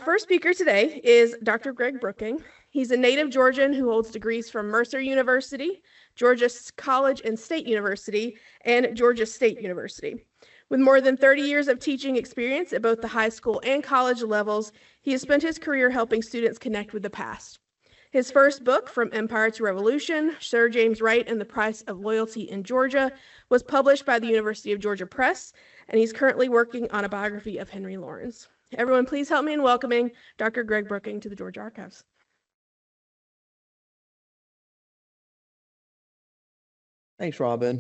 first speaker today is Dr. Greg Brooking. He's a native Georgian who holds degrees from Mercer University, Georgia College and State University, and Georgia State University. With more than 30 years of teaching experience at both the high school and college levels, he has spent his career helping students connect with the past. His first book, From Empire to Revolution, Sir James Wright and the Price of Loyalty in Georgia, was published by the University of Georgia Press, and he's currently working on a biography of Henry Lawrence. Everyone, please help me in welcoming Dr. Greg Brooking to the Georgia Archives. Thanks, Robin.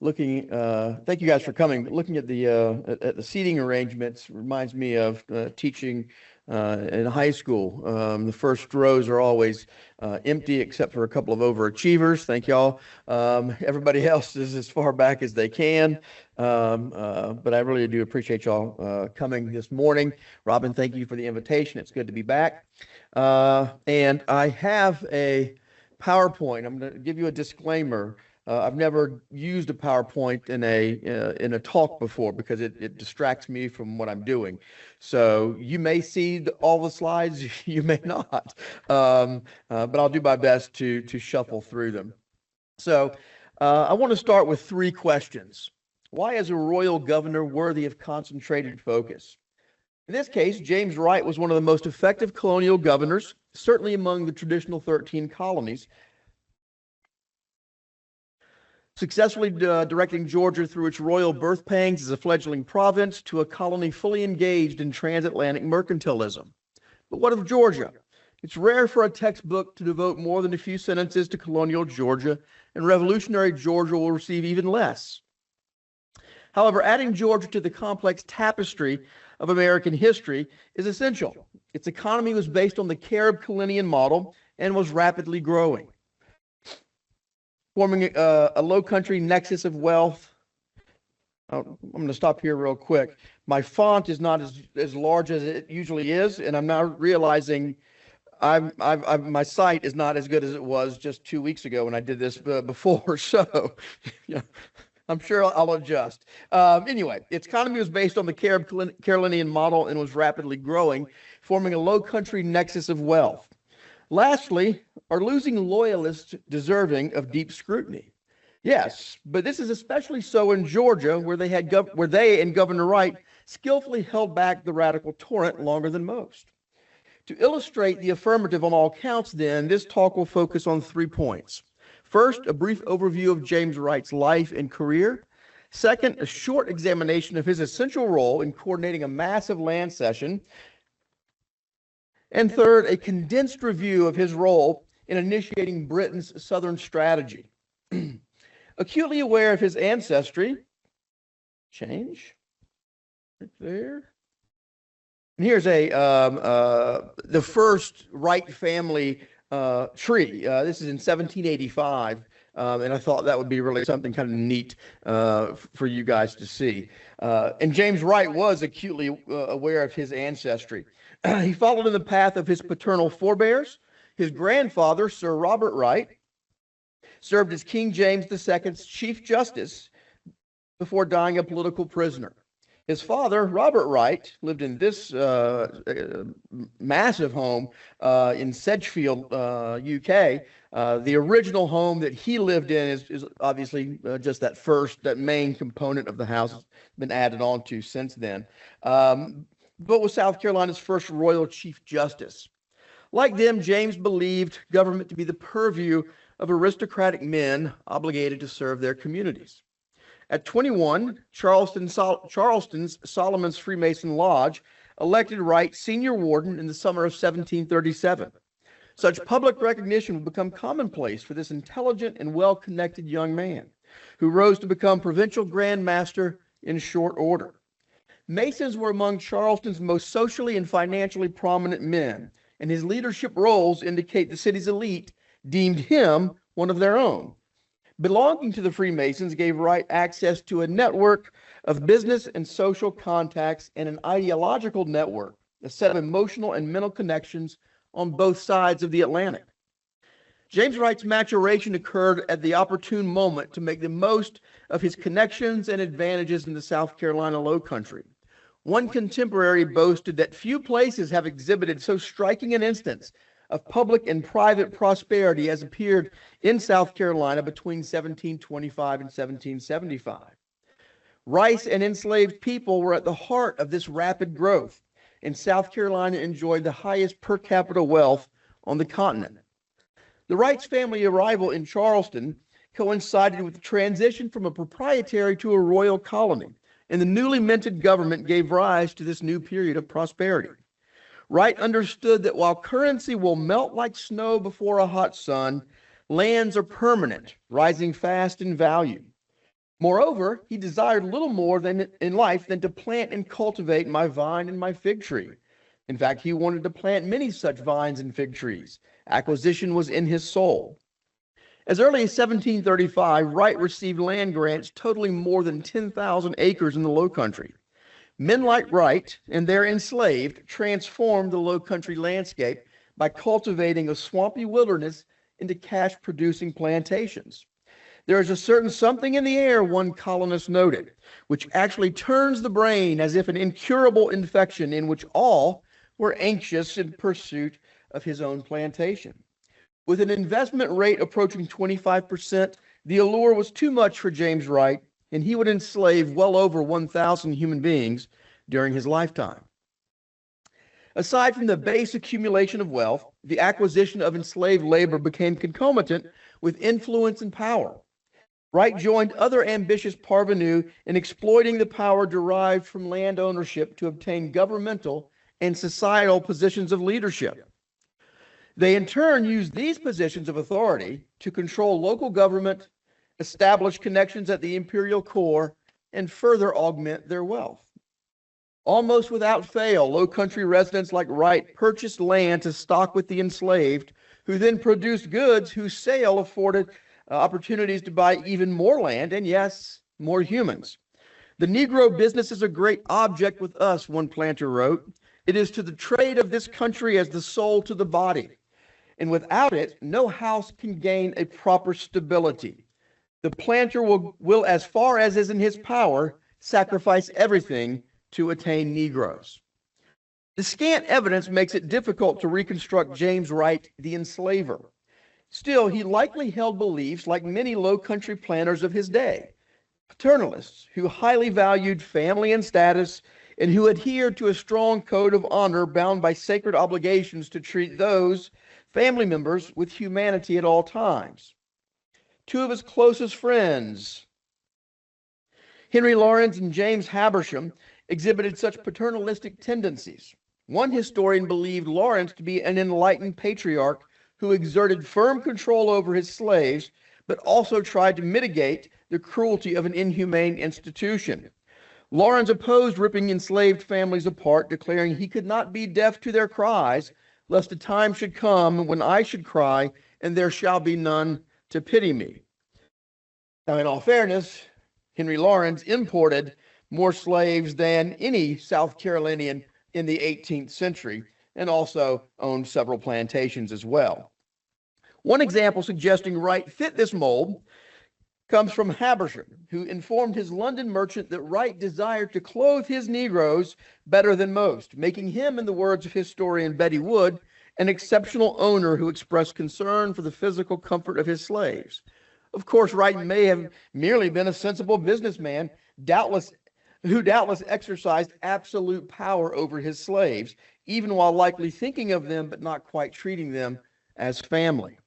Thank you guys for coming. Looking at the seating arrangements reminds me of teaching in high school. The first rows are always empty except for a couple of overachievers. Thank y'all. Everybody else is as far back as they can. But I really do appreciate y'all coming this morning. Robin, thank you for the invitation. It's good to be back. And I have a PowerPoint. I'm going to give you a disclaimer. I've never used a PowerPoint in a talk before because it distracts me from what I'm doing. So you may see all the slides, you may not, but I'll do my best to shuffle through them. So I want to start with three questions. Why is a royal governor worthy of concentrated focus? In this case, James Wright was one of the most effective colonial governors, certainly among the traditional 13 colonies, successfully directing Georgia through its royal birth pangs as a fledgling province to a colony fully engaged in transatlantic mercantilism. But what of Georgia? It's rare for a textbook to devote more than a few sentences to colonial Georgia, and revolutionary Georgia will receive even less. However, adding Georgia to the complex tapestry of American history is essential. Its economy was based on the 𝘗𝘪𝘳𝘮 model and was rapidly growing, forming a low-country nexus of wealth. I'm going to stop here real quick. My font is not as large as it usually is, and I'm now realizing my sight is not as good as it was just 2 weeks ago when I did this before. So, I'm sure I'll adjust. Anyway, its economy was based on the 𝘗𝘗𝘮 model and was rapidly growing, forming a low-country nexus of wealth. Lastly, are losing loyalists deserving of deep scrutiny? Yes, but this is especially so in Georgia, where they and Governor Wright skillfully held back the radical torrent longer than most. To illustrate the affirmative on all counts, then, this talk will focus on 3 points. First, a brief overview of James Wright's life and career. Second, a short examination of his essential role in coordinating a massive land cession. And third, a condensed review of his role in initiating Britain's Southern strategy. Acutely aware of his ancestry, change, right there. And here's the first Wright family tree. This is in 1785, and I thought that would be really something kind of neat for you guys to see. And James Wright was acutely aware of his ancestry. He followed in the path of his paternal forebears. His grandfather, Sir Robert Wright, served as King James II's Chief Justice before dying a political prisoner. His father, Robert Wright, lived in this massive home in Sedgefield, UK. The original home that he lived in is obviously just that main component of the house. Has been added on to since then. But was South Carolina's first royal chief justice. Like them, James believed government to be the purview of aristocratic men obligated to serve their communities. At 21, Charleston's Solomon's Freemason Lodge elected Wright senior warden in the summer of 1737. Such public recognition would become commonplace for this intelligent and well-connected young man, who rose to become provincial Grand Master in short order. Masons were among Charleston's most socially and financially prominent men, and his leadership roles indicate the city's elite deemed him one of their own. Belonging to the Freemasons gave Wright access to a network of business and social contacts and an ideological network, a set of emotional and mental connections on both sides of the Atlantic. James Wright's maturation occurred at the opportune moment to make the most of his connections and advantages in the South Carolina Low Country. One contemporary boasted that few places have exhibited so striking an instance of public and private prosperity as appeared in South Carolina between 1725 and 1775. Rice and enslaved people were at the heart of this rapid growth, and South Carolina enjoyed the highest per capita wealth on the continent. The Wrights family arrival in Charleston coincided with the transition from a proprietary to a royal colony, and the newly minted government gave rise to this new period of prosperity. Wright understood that while currency will melt like snow before a hot sun, lands are permanent, rising fast in value. Moreover, he desired little more than in life than to plant and cultivate my vine and my fig tree. In fact, he wanted to plant many such vines and fig trees. Acquisition was in his soul. As early as 1735, Wright received land grants totaling more than 10,000 acres in the Low Country. Men like Wright and their enslaved transformed the Low Country landscape by cultivating a swampy wilderness into cash-producing plantations. There is a certain something in the air, one colonist noted, which actually turns the brain as if an incurable infection in which all were anxious in pursuit of his own plantation. With an investment rate approaching 25%, the allure was too much for James Wright, and he would enslave well over 1,000 human beings during his lifetime. Aside from the base accumulation of wealth, the acquisition of enslaved labor became concomitant with influence and power. Wright joined other ambitious parvenus in exploiting the power derived from land ownership to obtain governmental and societal positions of leadership. They in turn used these positions of authority to control local government, establish connections at the imperial core, and further augment their wealth. Almost without fail, Low Country residents like Wright purchased land to stock with the enslaved, who then produced goods whose sale afforded opportunities to buy even more land and, yes, more humans. The Negro business is a great object with us, one planter wrote. It is to the trade of this country as the soul to the body. And without it, no house can gain a proper stability. The planter will, as far as is in his power, sacrifice everything to attain Negroes. The scant evidence makes it difficult to reconstruct James Wright, the enslaver. Still, he likely held beliefs like many Low Country planters of his day, paternalists who highly valued family and status and who adhered to a strong code of honor bound by sacred obligations to treat those family members with humanity at all times. Two of his closest friends, Henry Lawrence and James Habersham, exhibited such paternalistic tendencies. One historian believed Lawrence to be an enlightened patriarch who exerted firm control over his slaves, but also tried to mitigate the cruelty of an inhumane institution. Lawrence opposed ripping enslaved families apart, declaring he could not be deaf to their cries, lest a time should come when I should cry, and there shall be none to pity me. Now, in all fairness, Henry Lawrence imported more slaves than any South Carolinian in the 18th century, and also owned several plantations as well. One example suggesting Wright fit this mold comes from Habersham, who informed his London merchant that Wright desired to clothe his Negroes better than most, making him, in the words of historian Betty Wood, an exceptional owner who expressed concern for the physical comfort of his slaves. Of course, Wright may have merely been a sensible businessman, who doubtless exercised absolute power over his slaves, even while likely thinking of them but not quite treating them as family.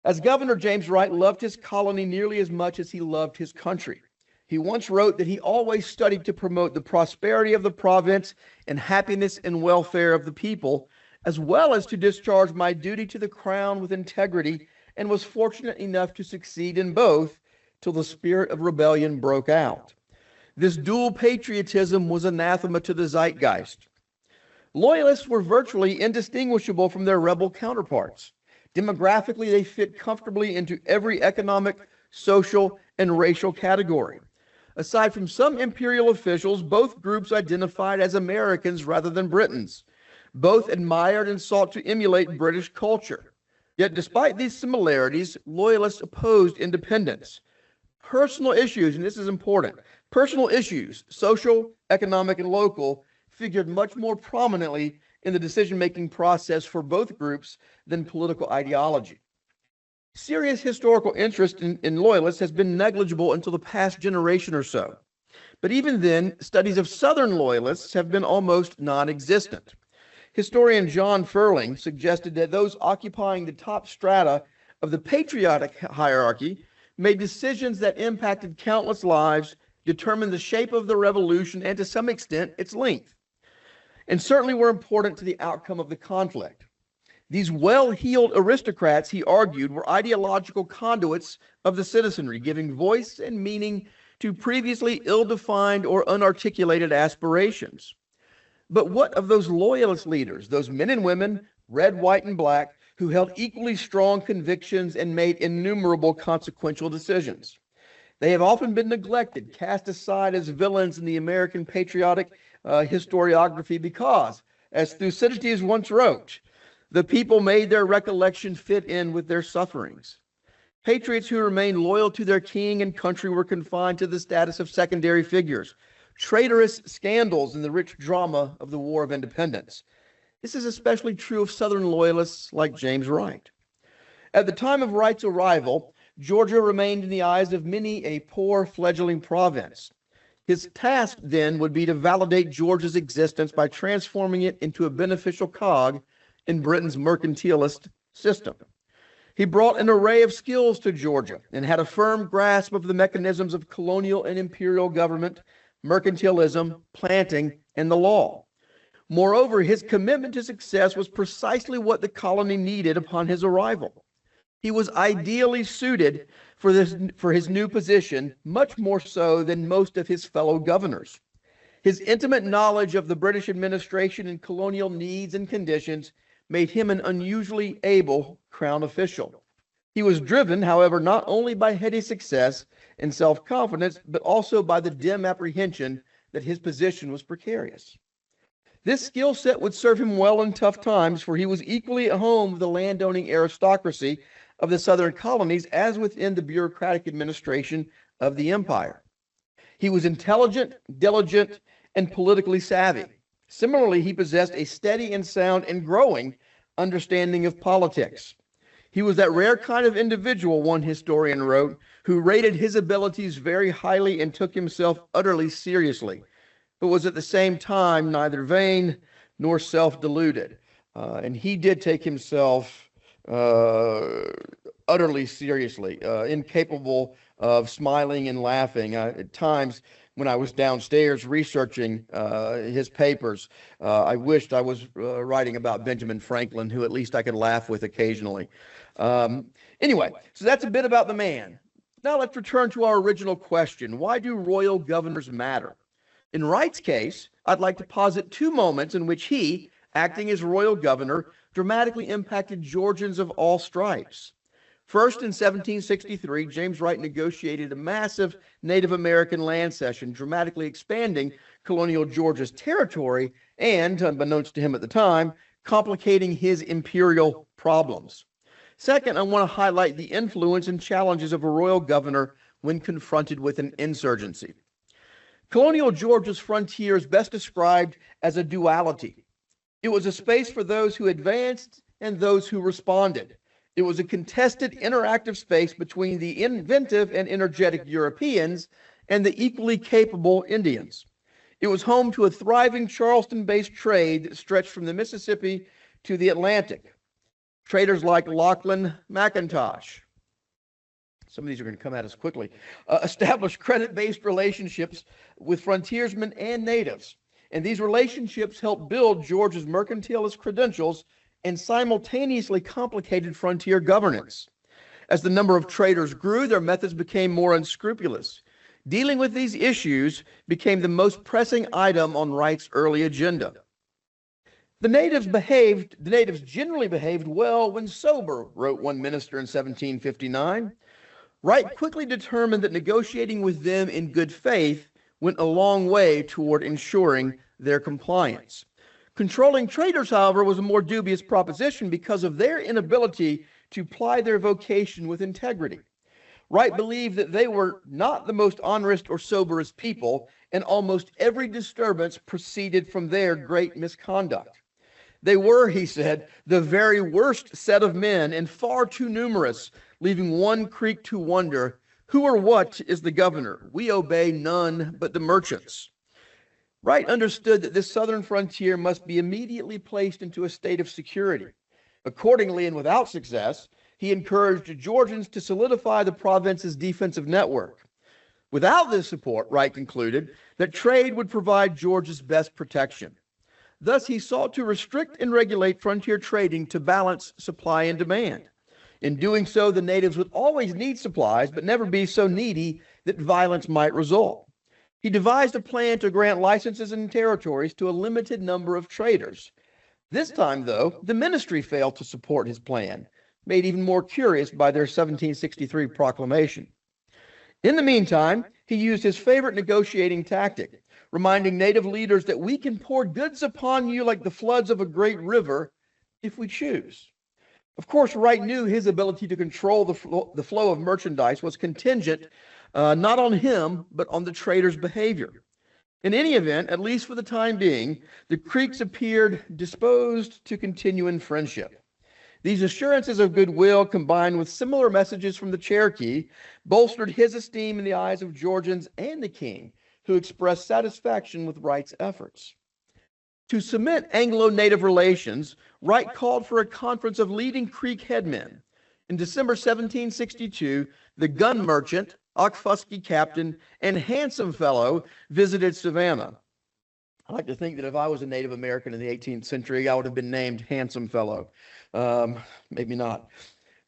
As governor, James Wright loved his colony nearly as much as he loved his country. He once wrote that he always studied to promote the prosperity of the province and happiness and welfare of the people, as well as to discharge my duty to the crown with integrity, and was fortunate enough to succeed in both till the spirit of rebellion broke out. This dual patriotism was anathema to the zeitgeist. Loyalists were virtually indistinguishable from their rebel counterparts. Demographically, they fit comfortably into every economic, social, and racial category. Aside from some imperial officials, both groups identified as Americans rather than Britons. Both admired and sought to emulate British culture. Yet despite these similarities, loyalists opposed independence. personal issues, and this is important, personal issues, social, economic, and local, figured much more prominently in the decision-making process for both groups than political ideology. Serious historical interest in Loyalists has been negligible until the past generation or so. But even then, studies of Southern Loyalists have been almost non-existent. Historian John Ferling suggested that those occupying the top strata of the patriotic hierarchy made decisions that impacted countless lives, determined the shape of the revolution, and to some extent, its length, and certainly were important to the outcome of the conflict. These well-heeled aristocrats, he argued, were ideological conduits of the citizenry, giving voice and meaning to previously ill-defined or unarticulated aspirations. But what of those loyalist leaders, those men and women, red, white, and black, who held equally strong convictions and made innumerable consequential decisions? They have often been neglected, cast aside as villains in the American patriotic historiography because, as Thucydides once wrote, the people made their recollection fit in with their sufferings. Patriots who remained loyal to their king and country were confined to the status of secondary figures, traitorous scandals in the rich drama of the War of Independence. This is especially true of Southern Loyalists like James Wright. At the time of Wright's arrival, Georgia remained in the eyes of many a poor fledgling province. His task then would be to validate Georgia's existence by transforming it into a beneficial cog in Britain's mercantilist system. He brought an array of skills to Georgia and had a firm grasp of the mechanisms of colonial and imperial government, mercantilism, planting, and the law. Moreover, his commitment to success was precisely what the colony needed upon his arrival. He was ideally suited for his new position, much more so than most of his fellow governors. His intimate knowledge of the British administration and colonial needs and conditions made him an unusually able crown official. He was driven, however, not only by heady success and self-confidence, but also by the dim apprehension that his position was precarious. This skill set would serve him well in tough times, for he was equally at home with the landowning aristocracy of the southern colonies as within the bureaucratic administration of the empire. He was intelligent, diligent, and politically savvy. Similarly, he possessed a steady and sound and growing understanding of politics. He was that rare kind of individual, one historian wrote, who rated his abilities very highly and took himself utterly seriously, but was at the same time neither vain nor self-deluded. And he did take himself utterly seriously, incapable of smiling and laughing. At times, when I was downstairs researching his papers, I wished I was writing about Benjamin Franklin, who at least I could laugh with occasionally. Anyway, so that's a bit about the man. Now let's return to our original question. Why do royal governors matter? In Wright's case, I'd like to posit two moments in which he, acting as royal governor, dramatically impacted Georgians of all stripes. First, in 1763, James Wright negotiated a massive Native American land cession, dramatically expanding colonial Georgia's territory and, unbeknownst to him at the time, complicating his imperial problems. Second, I want to highlight the influence and challenges of a royal governor when confronted with an insurgency. Colonial Georgia's frontier is best described as a duality. It was a space for those who advanced and those who responded. It was a contested, interactive space between the inventive and energetic Europeans and the equally capable Indians. It was home to a thriving Charleston-based trade that stretched from the Mississippi to the Atlantic. Traders like Lachlan McIntosh, some of these are going to come at us quickly, established credit-based relationships with frontiersmen and natives. And these relationships helped build Georgia's mercantilist credentials and simultaneously complicated frontier governance. As the number of traders grew, their methods became more unscrupulous. Dealing with these issues became the most pressing item on Wright's early agenda. The natives generally behaved well when sober, wrote one minister in 1759. Wright quickly determined that negotiating with them in good faith went a long way toward ensuring their compliance. Controlling traders, however, was a more dubious proposition because of their inability to ply their vocation with integrity. Wright believed that they were not the most honest or soberest people, and almost every disturbance proceeded from their great misconduct. They were, he said, the very worst set of men and far too numerous, leaving one Creek to wonder, who or what is the governor? We obey none but the merchants. Wright understood that this southern frontier must be immediately placed into a state of security. Accordingly, and without success, he encouraged Georgians to solidify the province's defensive network. Without this support, Wright concluded that trade would provide Georgia's best protection. Thus, he sought to restrict and regulate frontier trading to balance supply and demand. In doing so, the natives would always need supplies, but never be so needy that violence might result. He devised a plan to grant licenses and territories to a limited number of traders. This time, though, the ministry failed to support his plan, made even more curious by their 1763 proclamation. In the meantime, he used his favorite negotiating tactic, reminding native leaders that we can pour goods upon you like the floods of a great river if we choose. Of course, Wright knew his ability to control the flow of merchandise was contingent not on him, but on the traders' behavior. In any event, at least for the time being, the Creeks appeared disposed to continue in friendship. These assurances of goodwill, combined with similar messages from the Cherokee, bolstered his esteem in the eyes of Georgians and the king, who expressed satisfaction with Wright's efforts. To cement Anglo-Native relations, Wright called for a conference of leading Creek headmen. In December 1762, the gun merchant, 𝘓𝘃𝘮 captain, and handsome fellow visited Savannah. I like to think that if I was a Native American in the 18th century, I would have been named Handsome Fellow. Maybe not.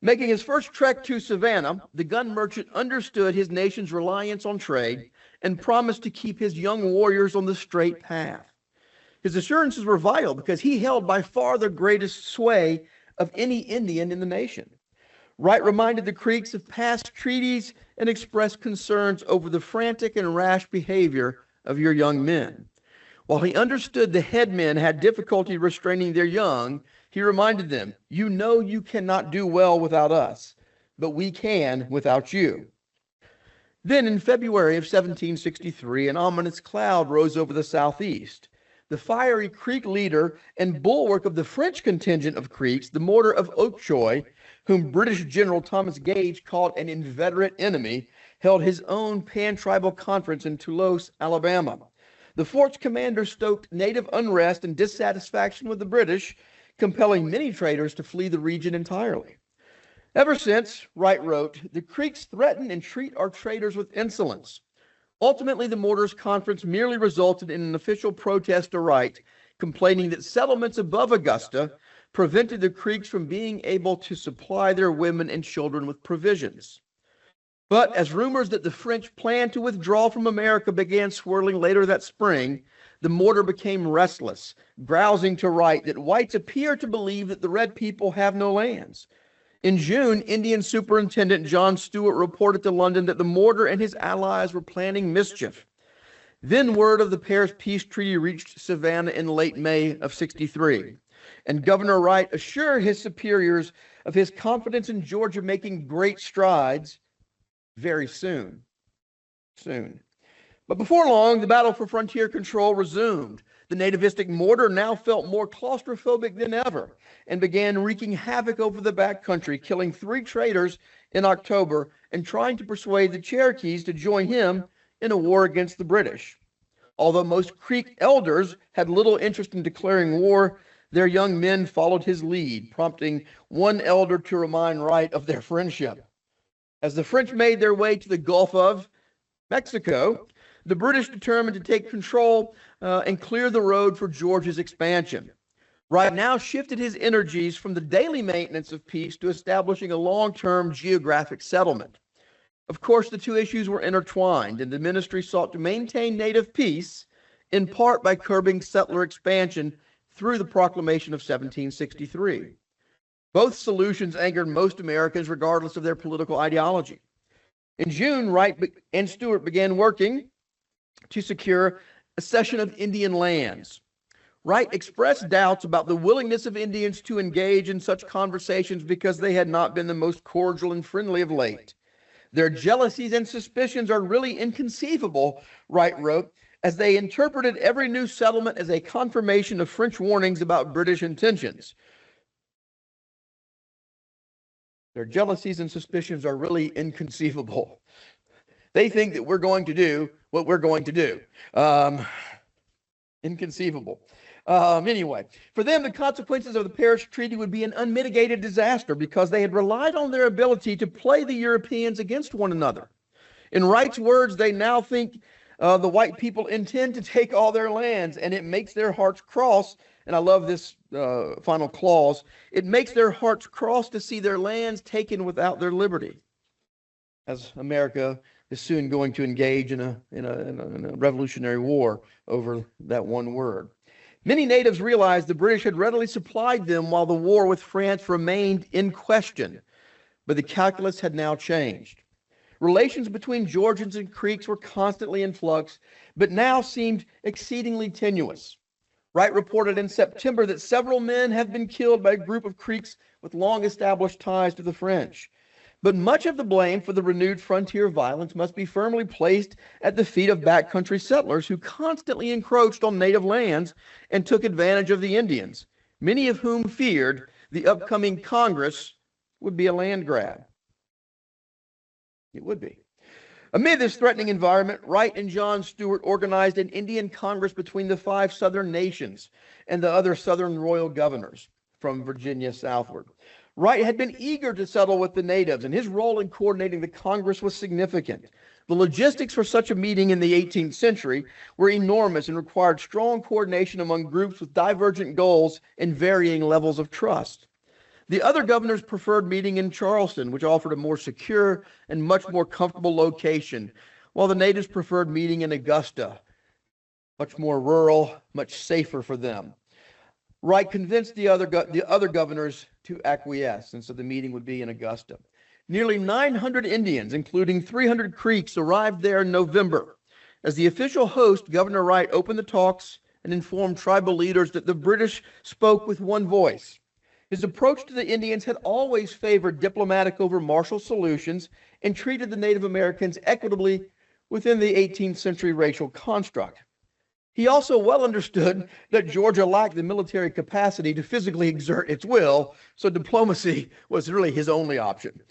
Making his first trek to Savannah, the gun merchant understood his nation's reliance on trade and promised to keep his young warriors on the straight path. His assurances were vital because he held by far the greatest sway of any Indian in the nation. Wright reminded the Creeks of past treaties and expressed concerns over the frantic and rash behavior of your young men. While he understood the headmen had difficulty restraining their young, he reminded them, you know you cannot do well without us, but we can without you. Then in February of 1763, an ominous cloud rose over the southeast. The fiery Creek leader and bulwark of the French contingent of Creeks, the mortar of Oakjoy, whom British General Thomas Gage called an inveterate enemy, held his own pan-tribal conference in Toulouse, Alabama. The fort's commander stoked native unrest and dissatisfaction with the British, compelling many traders to flee the region entirely. Ever since, Wright wrote, the Creeks threaten and treat our traders with insolence. Ultimately, the Mortars Conference merely resulted in an official protest to Wright, complaining that settlements above Augusta prevented the Creeks from being able to supply their women and children with provisions. But as rumors that the French planned to withdraw from America began swirling later that spring, the mortar became restless, grousing to Wright that whites appear to believe that the red people have no lands. In June, Indian Superintendent John Stuart reported to London that the mortar and his allies were planning mischief. Then word of the Paris Peace Treaty reached Savannah in late May of '63, and Governor Wright assured his superiors of his confidence in Georgia making great strides very soon. But before long, the battle for frontier control resumed. The nativistic mortar now felt more claustrophobic than ever and began wreaking havoc over the backcountry, killing 3 traders in October and trying to persuade the Cherokees to join him in a war against the British. Although most Creek elders had little interest in declaring war, their young men followed his lead, prompting one elder to remind Wright of their friendship. As the French made their way to the Gulf of Mexico, the British determined to take control and clear the road for Georgia's expansion. Wright now shifted his energies from the daily maintenance of peace to establishing a long-term geographic settlement. Of course, the two issues were intertwined, and the ministry sought to maintain native peace, in part by curbing settler expansion through the proclamation of 1763. Both solutions angered most Americans regardless of their political ideology. In June, Wright and Stuart began working to secure a cession of Indian lands. Wright expressed doubts about the willingness of Indians to engage in such conversations because they had not been the most cordial and friendly of late. Their jealousies and suspicions are really inconceivable, Wright wrote, as they interpreted every new settlement as a confirmation of French warnings about British intentions. Their jealousies and suspicions are really inconceivable. They think that we're going to do what we're going to do. Inconceivable. Anyway, for them, the consequences of the Paris Treaty would be an unmitigated disaster because they had relied on their ability to play the Europeans against one another. In Wright's words, they now think the white people intend to take all their lands, and it makes their hearts cross. And I love this final clause. It makes their hearts cross to see their lands taken without their liberty, as America is soon going to engage in a revolutionary war over that one word. Many natives realized the British had readily supplied them while the war with France remained in question, but the calculus had now changed. Relations between Georgians and Creeks were constantly in flux, but now seemed exceedingly tenuous. Wright reported in September that several men have been killed by a group of Creeks with long-established ties to the French. But much of the blame for the renewed frontier violence must be firmly placed at the feet of backcountry settlers who constantly encroached on native lands and took advantage of the Indians, many of whom feared the upcoming Congress would be a land grab. It would be. Amid this threatening environment, Wright and John Stuart organized an Indian Congress between the 5 southern nations and the other southern royal governors from Virginia southward. Wright had been eager to settle with the natives, and his role in coordinating the Congress was significant. The logistics for such a meeting in the 18th century were enormous and required strong coordination among groups with divergent goals and varying levels of trust. The other governors preferred meeting in Charleston, which offered a more secure and much more comfortable location, while the natives preferred meeting in Augusta, much more rural, much safer for them. Wright convinced the other governors to acquiesce, and so the meeting would be in Augusta. Nearly 900 Indians, including 300 Creeks, arrived there in November. As the official host, Governor Wright opened the talks and informed tribal leaders that the British spoke with one voice. His approach to the Indians had always favored diplomatic over martial solutions and treated the Native Americans equitably within the 18th century racial construct. He also well understood that Georgia lacked the military capacity to physically exert its will, so diplomacy was really his only option.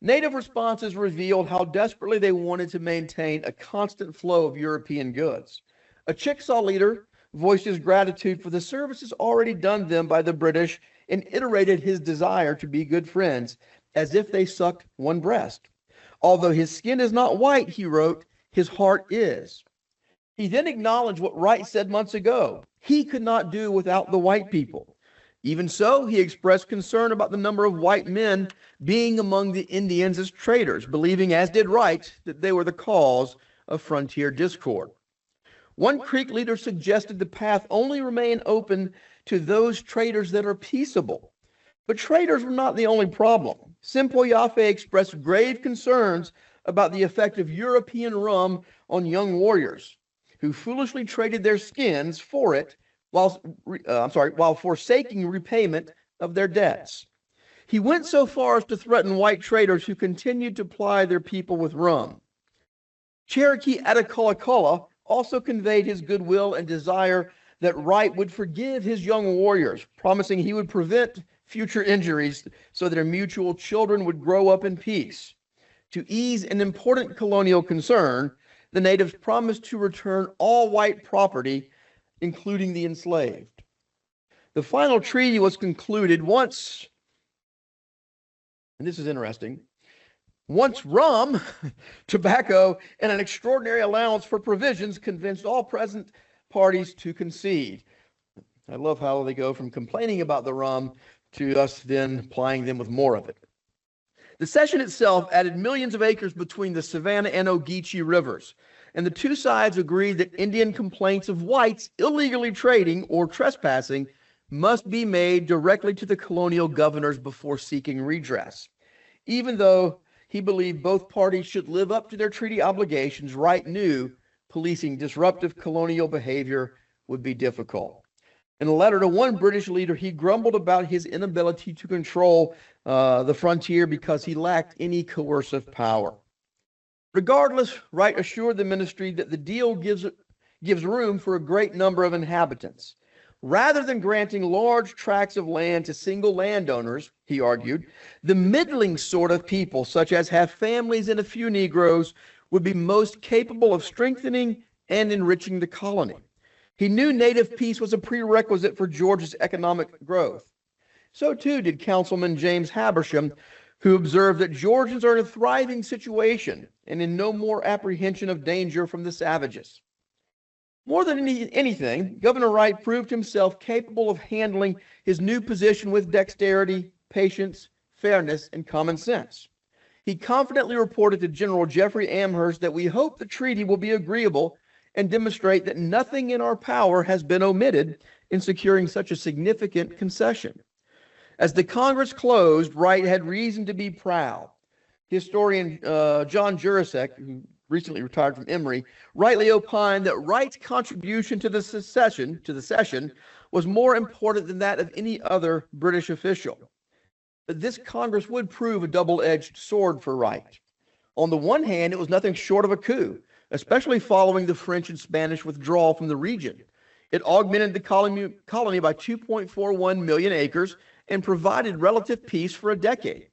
Native responses revealed how desperately they wanted to maintain a constant flow of European goods. A Chickasaw leader voiced his gratitude for the services already done them by the British and iterated his desire to be good friends, as if they sucked one breast. Although his skin is not white, he wrote, his heart is. He then acknowledged what Wright said months ago. He could not do without the white people. Even so, he expressed concern about the number of white men being among the Indians as traitors, believing, as did Wright, that they were the cause of frontier discord. One Creek leader suggested the path only remain open to those traitors that are peaceable. But traitors were not the only problem. 𝘚𝘪𝘳𝘰𝘮 expressed grave concerns about the effect of European rum on young warriors, who foolishly traded their skins for it while forsaking repayment of their debts. He went so far as to threaten white traders who continued to ply their people with rum. Cherokee 𝘓𝑦𝑒𝑙𝑎 also conveyed his goodwill and desire that Wright would forgive his young warriors, promising he would prevent future injuries so their mutual children would grow up in peace. To ease an important colonial concern, the natives promised to return all white property, including the enslaved. The final treaty was concluded once, and this is interesting, once rum, tobacco, and an extraordinary allowance for provisions convinced all present parties to concede. I love how they go from complaining about the rum to us then plying them with more of it. The cession itself added millions of acres between the Savannah and Ogeechee rivers, and the two sides agreed that Indian complaints of whites illegally trading or trespassing must be made directly to the colonial governors before seeking redress. Even though he believed both parties should live up to their treaty obligations, Wright knew policing disruptive colonial behavior would be difficult. In a letter to one British leader, he grumbled about his inability to control the frontier because he lacked any coercive power. Regardless, Wright assured the ministry that the deal gives room for a great number of inhabitants. Rather than granting large tracts of land to single landowners, he argued, the middling sort of people, such as have families and a few Negroes, would be most capable of strengthening and enriching the colony. He knew native peace was a prerequisite for Georgia's economic growth. So too did Councilman James Habersham, who observed that Georgians are in a thriving situation and in no more apprehension of danger from the savages. More than anything, Governor Wright proved himself capable of handling his new position with dexterity, patience, fairness, and common sense. He confidently reported to General Jeffrey Amherst that we hope the treaty will be agreeable and demonstrate that nothing in our power has been omitted in securing such a significant concession. As the Congress closed, Wright had reason to be proud. Historian John Jurasek, who recently retired from Emory, rightly opined that Wright's contribution to the session was more important than that of any other British official. But this Congress would prove a double-edged sword for Wright. On the one hand, it was nothing short of a coup, especially following the French and Spanish withdrawal from the region. It augmented the colony by 2.41 million acres and provided relative peace for a decade.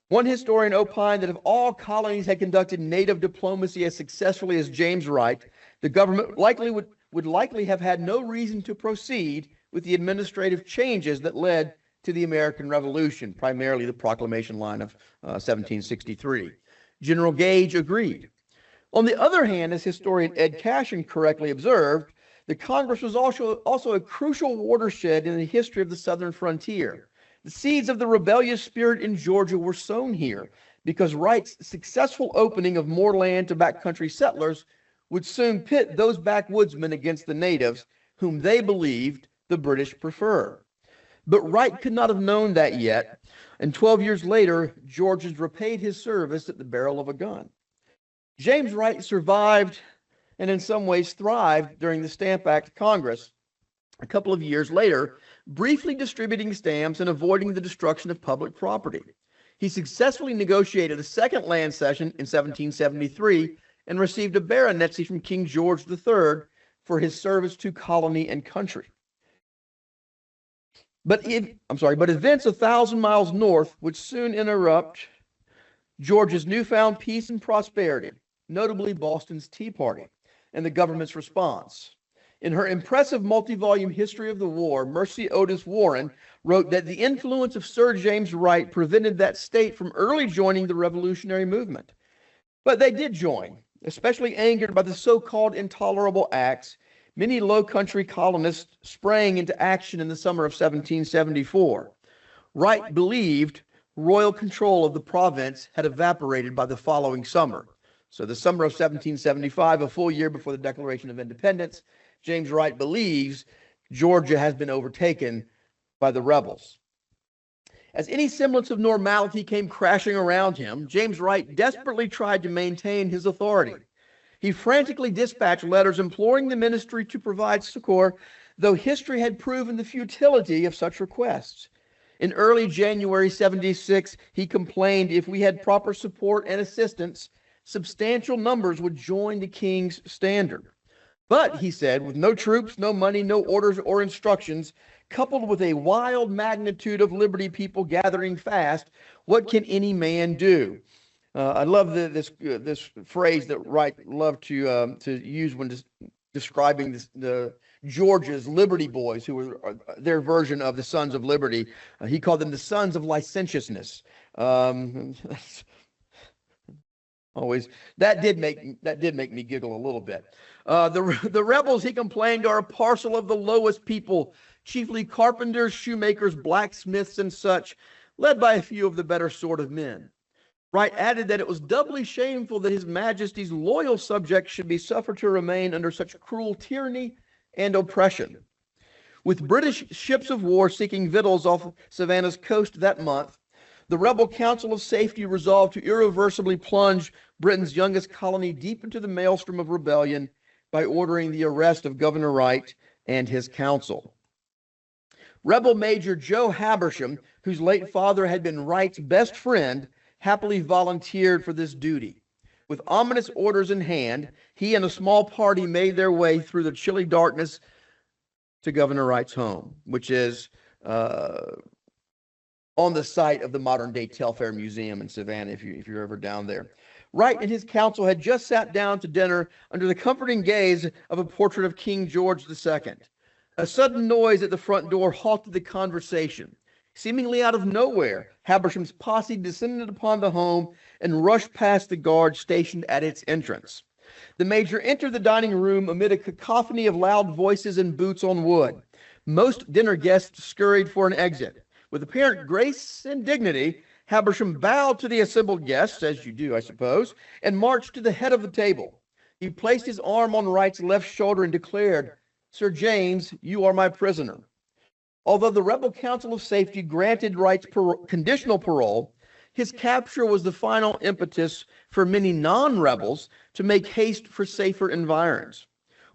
One historian opined that if all colonies had conducted native diplomacy as successfully as James Wright, the government would likely have had no reason to proceed with the administrative changes that led to the American Revolution, primarily the Proclamation Line of 1763. General Gage agreed. On the other hand, as historian Ed Cashin correctly observed, the Congress was also a crucial watershed in the history of the southern frontier. The seeds of the rebellious spirit in Georgia were sown here because Wright's successful opening of more land to backcountry settlers would soon pit those backwoodsmen against the natives, whom they believed the British preferred. But Wright could not have known that yet, and 12 years later, Georgians repaid his service at the barrel of a gun. James Wright survived and in some ways thrived during the Stamp Act Congress. A couple of years later, briefly distributing stamps and avoiding the destruction of public property. He successfully negotiated a second land cession in 1773 and received a baronetcy from King George III for his service to colony and country. But events 1,000 miles north would soon interrupt Georgia's newfound peace and prosperity, notably Boston's Tea Party and the government's response. In her impressive multi-volume history of the war, Mercy Otis Warren wrote that the influence of Sir James Wright prevented that state from early joining the revolutionary movement. But they did join, especially angered by the so-called intolerable acts. Many low country colonists sprang into action in the summer of 1774. Wright believed royal control of the province had evaporated by the following summer. So the summer of 1775, a full year before the Declaration of Independence, James Wright believes Georgia has been overtaken by the rebels. As any semblance of normality came crashing around him, James Wright desperately tried to maintain his authority. He frantically dispatched letters imploring the ministry to provide succor, though history had proven the futility of such requests. In early January 76, he complained if we had proper support and assistance, substantial numbers would join the king's standard. But, he said, with no troops, no money, no orders or instructions, coupled with a wild magnitude of liberty people gathering fast, what can any man do? I love this phrase that Wright loved to use when describing the Georgia's Liberty Boys, who were their version of the Sons of Liberty. He called them the sons of licentiousness. Always that did make me giggle a little bit. The rebels, he complained, are a parcel of the lowest people, chiefly carpenters, shoemakers, blacksmiths, and such, led by a few of the better sort of men. Wright added that it was doubly shameful that His Majesty's loyal subjects should be suffered to remain under such cruel tyranny and oppression. With British ships of war seeking victuals off Savannah's coast that month, the rebel Council of Safety resolved to irreversibly plunge Britain's youngest colony deep into the maelstrom of rebellion by ordering the arrest of Governor Wright and his council. Rebel Major Joe Habersham, whose late father had been Wright's best friend, happily volunteered for this duty. With ominous orders in hand, he and a small party made their way through the chilly darkness to Governor Wright's home, which is on the site of the modern-day Telfair Museum in Savannah, if you're ever down there. Wright and his council had just sat down to dinner under the comforting gaze of a portrait of King George II. A sudden noise at the front door halted the conversation. Seemingly out of nowhere, Habersham's posse descended upon the home and rushed past the guards stationed at its entrance. The major entered the dining room amid a cacophony of loud voices and boots on wood. Most dinner guests scurried for an exit. With apparent grace and dignity, Habersham bowed to the assembled guests, as you do, I suppose, and marched to the head of the table. He placed his arm on Wright's left shoulder and declared, "Sir James, you are my prisoner." Although the rebel Council of Safety granted Wright's conditional parole, his capture was the final impetus for many non-rebels to make haste for safer environs.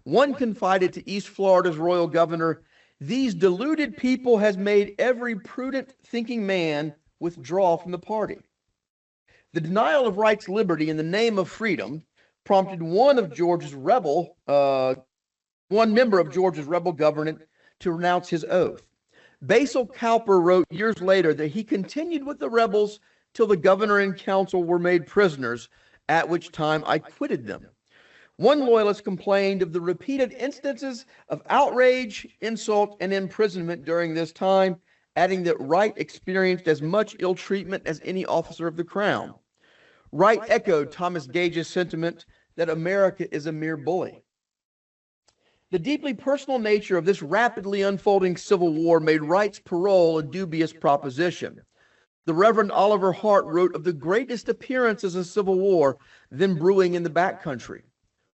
One confided to East Florida's Royal Governor, "These deluded people has made every prudent thinking man withdraw from the party." The denial of Wright's liberty in the name of freedom prompted one member of Georgia's rebel government to renounce his oath. Basil Cowper wrote years later that he continued with the rebels till the governor and council were made prisoners, at which time I quitted them. One loyalist complained of the repeated instances of outrage, insult, and imprisonment during this time, adding that Wright experienced as much ill treatment as any officer of the crown. Wright echoed Thomas Gage's sentiment that America is a mere bully. The deeply personal nature of this rapidly unfolding civil war made Wright's parole a dubious proposition. The Reverend Oliver Hart wrote of the greatest appearances of civil war then brewing in the backcountry.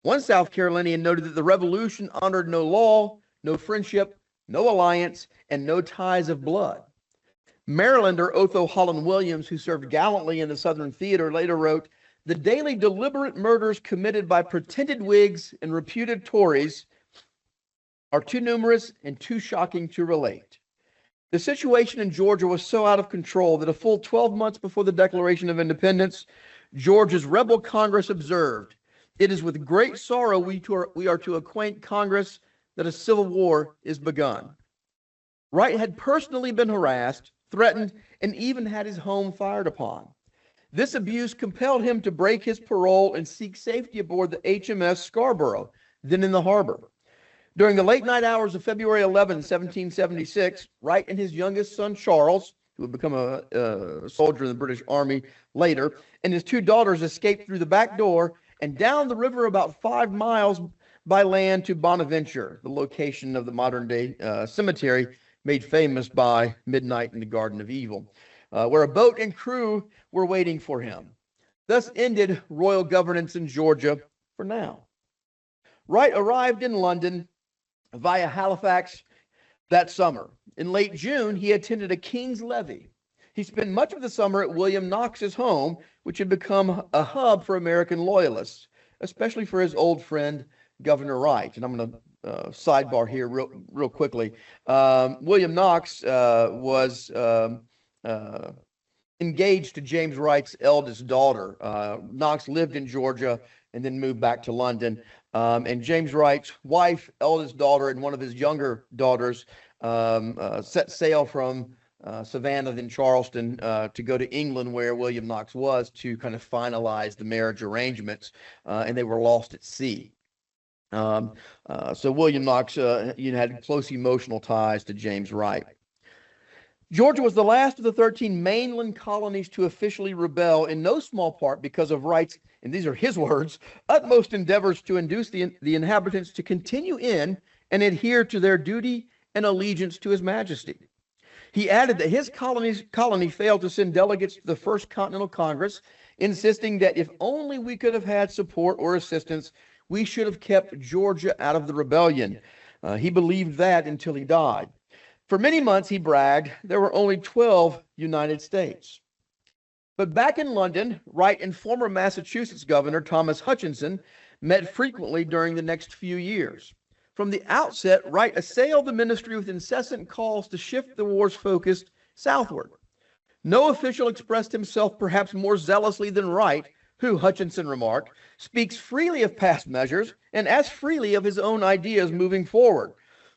One South Carolinian noted that the revolution honored no law, no friendship, no alliance, and no ties of blood. Marylander Otho Holland Williams, who served gallantly in the Southern Theater, later wrote, "The daily deliberate murders committed by pretended Whigs and reputed Tories are too numerous and too shocking to relate." The situation in Georgia was so out of control that a full 12 months before the Declaration of Independence, Georgia's rebel Congress observed, "It is with great sorrow we are to acquaint Congress that a civil war is begun." Wright had personally been harassed, threatened, and even had his home fired upon. This abuse compelled him to break his parole and seek safety aboard the HMS Scarborough, then in the harbor. During the late night hours of February 11, 1776, Wright and his youngest son, Charles, who would become a soldier in the British Army later, and his two daughters escaped through the back door and down the river about 5 miles by land to Bonaventure, the location of the modern-day cemetery made famous by Midnight in the Garden of Evil, where a boat and crew were waiting for him. Thus ended royal governance in Georgia for now. Wright arrived in London via Halifax that summer. In late June, he attended a King's levee. He spent much of the summer at William Knox's home, which had become a hub for American loyalists, especially for his old friend, Governor Wright. And I'm going to sidebar here real quickly. William Knox was engaged to James Wright's eldest daughter. Knox lived in Georgia and then moved back to London. And James Wright's wife, eldest daughter, and one of his younger daughters set sail from Savannah, then Charleston, to go to England, where William Knox was, to kind of finalize the marriage arrangements, and they were lost at sea. So William Knox had close emotional ties to James Wright. Georgia was the last of the 13 mainland colonies to officially rebel, in no small part because of Wright's, and these are his words, utmost endeavors to induce the inhabitants to continue in and adhere to their duty and allegiance to His Majesty. He added that his colony failed to send delegates to the First Continental Congress, insisting that if only we could have had support or assistance, we should have kept Georgia out of the rebellion. He believed that until he died. For many months, he bragged, there were only 12 United States. But back in London, Wright and former Massachusetts Governor Thomas Hutchinson met frequently during the next few years. From the outset, Wright assailed the ministry with incessant calls to shift the war's focus southward. No official expressed himself perhaps more zealously than Wright who, Hutchinson remarked, speaks freely of past measures and as freely of his own ideas moving forward.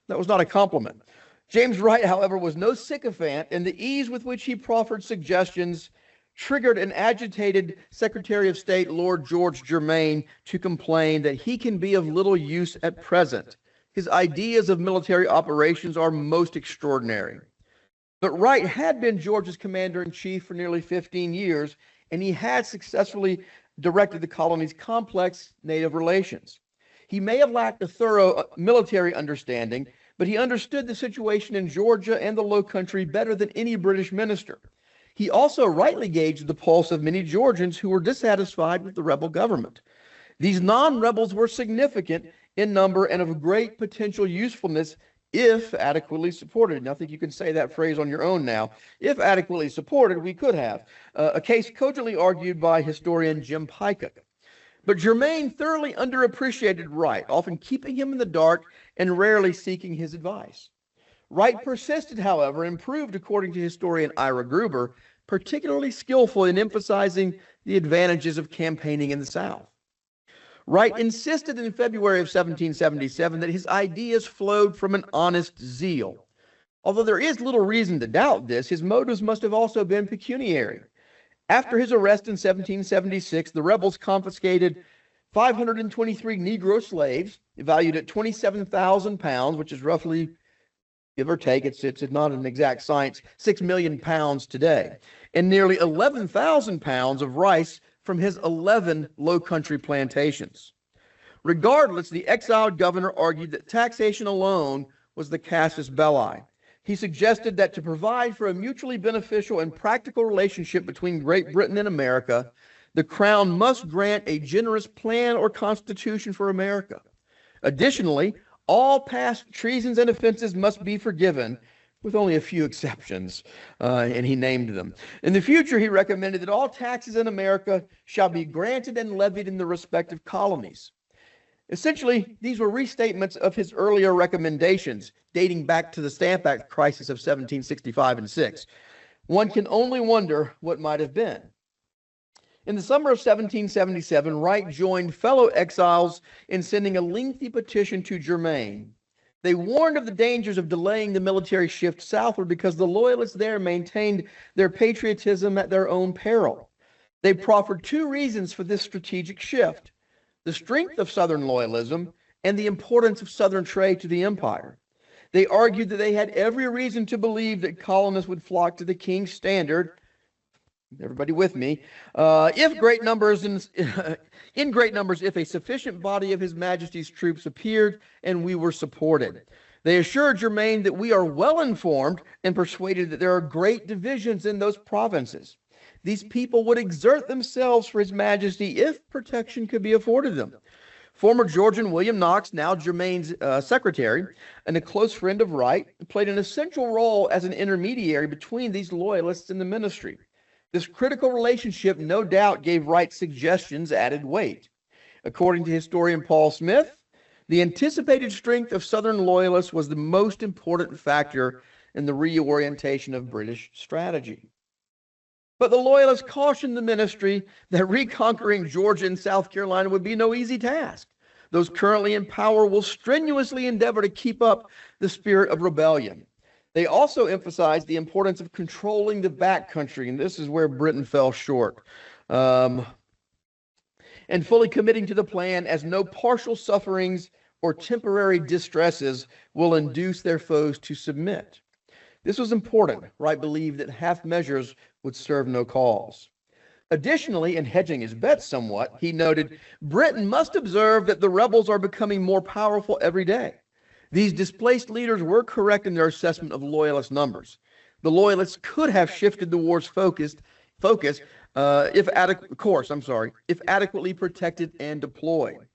That was not a compliment. James Wright, however, was no sycophant, and the ease with which he proffered suggestions triggered an agitated Secretary of State, Lord George Germain, to complain that he can be of little use at present. His ideas of military operations are most extraordinary. But Wright had been Georgia's commander-in-chief for nearly 15 years, and he had successfully directed the colony's complex native relations. He may have lacked a thorough military understanding, but he understood the situation in Georgia and the Low Country better than any British minister. He also rightly gauged the pulse of many Georgians who were dissatisfied with the rebel government. These non-rebels were significant in number and of great potential usefulness if adequately supported. And I think you can say that phrase on your own now. If adequately supported, we could have. A case cogently argued by historian Jim Pycott. But Germain thoroughly underappreciated Wright, often keeping him in the dark and rarely seeking his advice. Wright persisted, however, and proved, according to historian Ira Gruber, particularly skillful in emphasizing the advantages of campaigning in the South. Wright insisted in February of 1777 that his ideas flowed from an honest zeal. Although there is little reason to doubt this, his motives must have also been pecuniary. After his arrest in 1776, the rebels confiscated 523 Negro slaves, valued at 27,000 pounds, which is roughly, give or take, it's not an exact science, 6 million pounds today, and nearly 11,000 pounds of rice from his 11 Low Country plantations. Regardless, the exiled governor argued that taxation alone was the casus belli. He suggested that to provide for a mutually beneficial and practical relationship between Great Britain and America, the Crown must grant a generous plan or constitution for America. Additionally, all past treasons and offenses must be forgiven, with only a few exceptions, and he named them. In the future, he recommended that all taxes in America shall be granted and levied in the respective colonies. Essentially, these were restatements of his earlier recommendations, dating back to the Stamp Act crisis of 1765 and 6. One can only wonder what might have been. In the summer of 1777, Wright joined fellow exiles in sending a lengthy petition to Germain. They warned of the dangers of delaying the military shift southward because the loyalists there maintained their patriotism at their own peril. They proffered two reasons for this strategic shift: the strength of Southern loyalism and the importance of Southern trade to the empire. They argued that they had every reason to believe that colonists would flock to the king's standard. Everybody with me? In great numbers, if a sufficient body of His Majesty's troops appeared and we were supported. They assured Germain that we are well informed and persuaded that there are great divisions in those provinces. These people would exert themselves for His Majesty if protection could be afforded them. Former Georgian William Knox, now Germain's secretary, and a close friend of Wright, played an essential role as an intermediary between these loyalists and the ministry. This critical relationship no doubt gave Wright's suggestions added weight. According to historian Paul Smith, the anticipated strength of Southern loyalists was the most important factor in the reorientation of British strategy. But the loyalists cautioned the ministry that reconquering Georgia and South Carolina would be no easy task. Those currently in power will strenuously endeavor to keep up the spirit of rebellion. They also emphasized the importance of controlling the backcountry, and this is where Britain fell short, and fully committing to the plan, as no partial sufferings or temporary distresses will induce their foes to submit. This was important. Wright believed that half measures would serve no cause. Additionally, in hedging his bets somewhat, he noted, Britain must observe that the rebels are becoming more powerful every day. These displaced leaders were correct in their assessment of loyalist numbers. The loyalists could have shifted the war's focus if adequately protected and deployed.